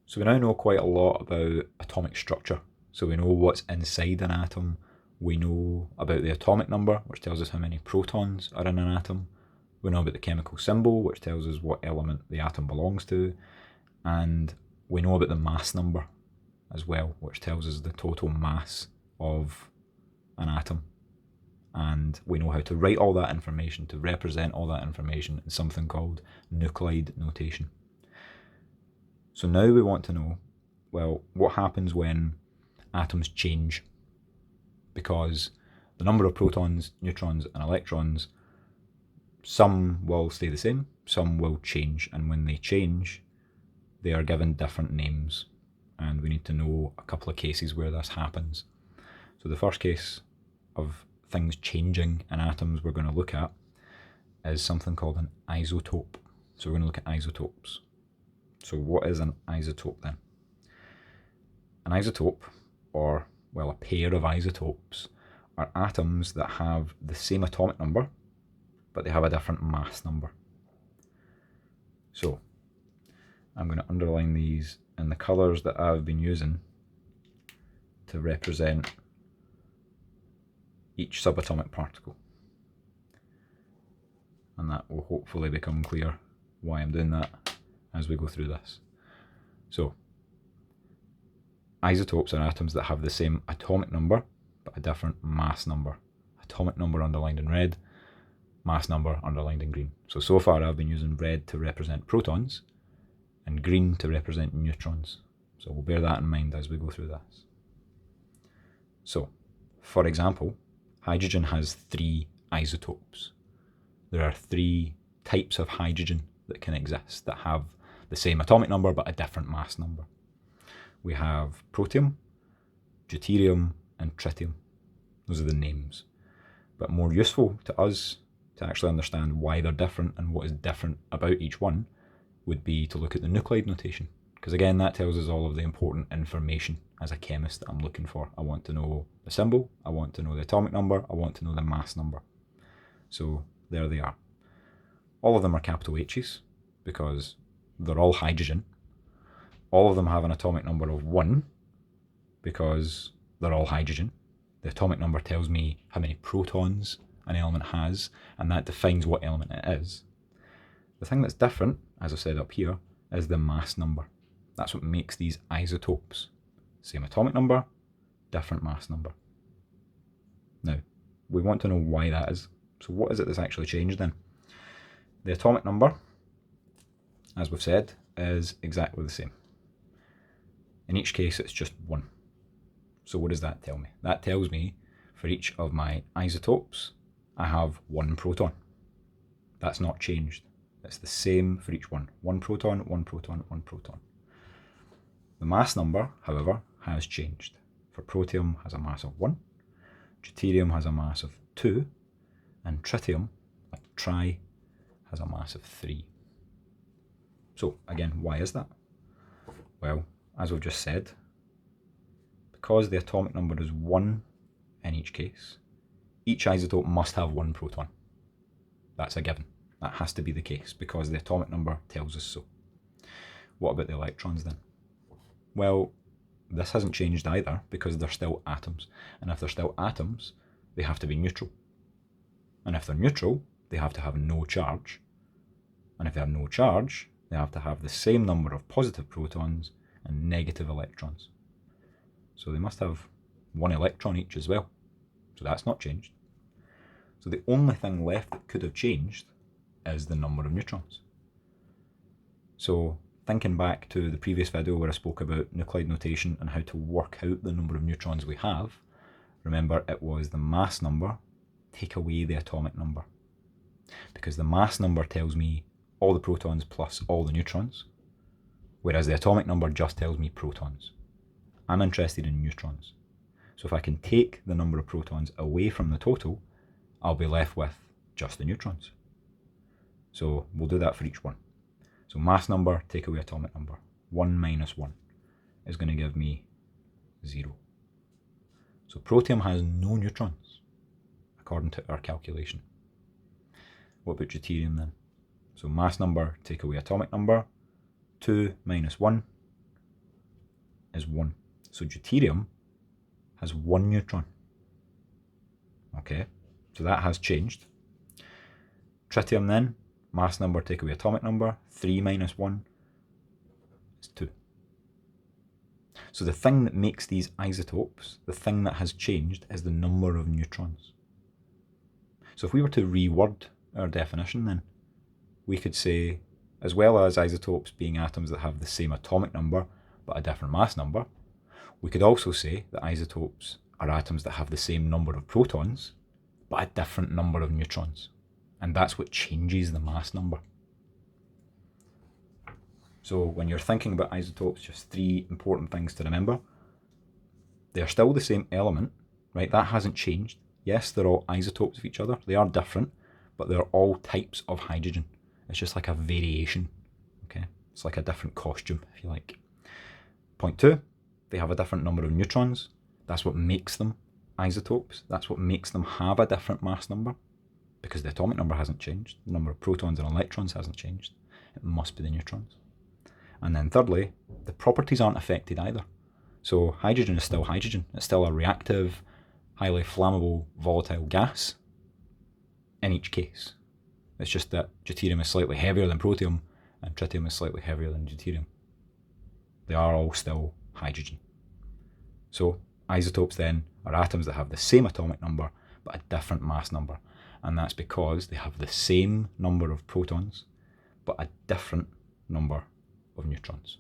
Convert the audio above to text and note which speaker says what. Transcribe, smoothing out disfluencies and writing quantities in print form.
Speaker 1: So we now know quite a lot about atomic structure. So we know what's inside an atom. We know about the atomic number, which tells us how many protons are in an atom. We know about the chemical symbol, which tells us what element the atom belongs to. And we know about the mass number as well, which tells us the total mass of an atom. And we know how to write all that information, to represent all that information in something called Nuclei Notation. So now we want to know, well, what happens when atoms change? Because the number of protons, neutrons, and electrons, some will stay the same, some will change, and when they change, they are given different names. And we need to know a couple of cases where this happens. So the first case of things changing in atoms we're going to look at is something called an isotope. So we're going to look at isotopes. So what is an isotope then? An isotope, or well, a pair of isotopes, are atoms that have the same atomic number, but they have a different mass number. So I'm going to underline these in the colours that I've been using to represent each subatomic particle. And that will hopefully become clear why I'm doing that as we go through this. So, isotopes are atoms that have the same atomic number, but a different mass number. Atomic number underlined in red, mass number underlined in green. So far I've been using red to represent protons, and green to represent neutrons. So we'll bear that in mind as we go through this. So, for example, hydrogen has 3 isotopes. There are 3 types of hydrogen that can exist that have the same atomic number but a different mass number. We have protium, deuterium, and tritium. Those are the names. But more useful to us to actually understand why they're different and what is different about each one would be to look at the nuclei notation. Because again, that tells us all of the important information as a chemist that I'm looking for. I want to know the symbol, I want to know the atomic number, I want to know the mass number. So there they are. All of them are capital H's because they're all hydrogen. All of them have an atomic number of 1 because they're all hydrogen. The atomic number tells me how many protons an element has, and that defines what element it is. The thing that's different, as I said up here, is the mass number. That's what makes these isotopes. Same atomic number, different mass number. Now, we want to know why that is. So what is it that's actually changed then? The atomic number, as we've said, is exactly the same. In each case, it's just 1. So what does that tell me? That tells me for each of my isotopes, I have 1 proton. That's not changed. It's the same for each one. 1 proton, 1 proton, 1 proton. The mass number, however, has changed. For protium has a mass of 1, deuterium has a mass of 2, and tritium, like tri, has a mass of 3. So again, why is that? Well, as we've just said, because the atomic number is 1 in each case, each isotope must have 1 proton. That's a given. That has to be the case because the atomic number tells us so. What about the electrons then? Well, this hasn't changed either because they're still atoms. And if they're still atoms, they have to be neutral. And if they're neutral, they have to have no charge. And if they have no charge, they have to have the same number of positive protons and negative electrons. So they must have 1 electron each as well. So that's not changed. So the only thing left that could have changed is the number of neutrons. So thinking back to the previous video where I spoke about nuclei notation and how to work out the number of neutrons we have, remember it was the mass number take away the atomic number. Because the mass number tells me all the protons plus all the neutrons, whereas the atomic number just tells me protons. I'm interested in neutrons. So if I can take the number of protons away from the total, I'll be left with just the neutrons. So we'll do that for each one. So mass number, take away atomic number. 1 minus 1 is going to give me 0. So protium has no neutrons, according to our calculation. What about deuterium then? So mass number, take away atomic number. 2 minus 1 is 1. So deuterium has 1 neutron. Okay, so that has changed. Tritium then, mass number take away atomic number, 3 minus 1 is 2. So the thing that makes these isotopes, the thing that has changed, is the number of neutrons. So if we were to reword our definition then, we could say, as well as isotopes being atoms that have the same atomic number but a different mass number, we could also say that isotopes are atoms that have the same number of protons but a different number of neutrons. And that's what changes the mass number. So when you're thinking about isotopes, just 3 important things to remember. They're still the same element, right? That hasn't changed. Yes, they're all isotopes of each other. They are different, but they're all types of hydrogen. It's just like a variation, okay? It's like a different costume, if you like. Point 2, they have a different number of neutrons. That's what makes them isotopes. That's what makes them have a different mass number, because the atomic number hasn't changed. The number of protons and electrons hasn't changed. It must be the neutrons. And then thirdly, the properties aren't affected either. So hydrogen is still hydrogen. It's still a reactive, highly flammable, volatile gas in each case. It's just that deuterium is slightly heavier than protium and tritium is slightly heavier than deuterium. They are all still hydrogen. So isotopes then are atoms that have the same atomic number but a different mass number. And that's because they have the same number of protons but a different number of neutrons.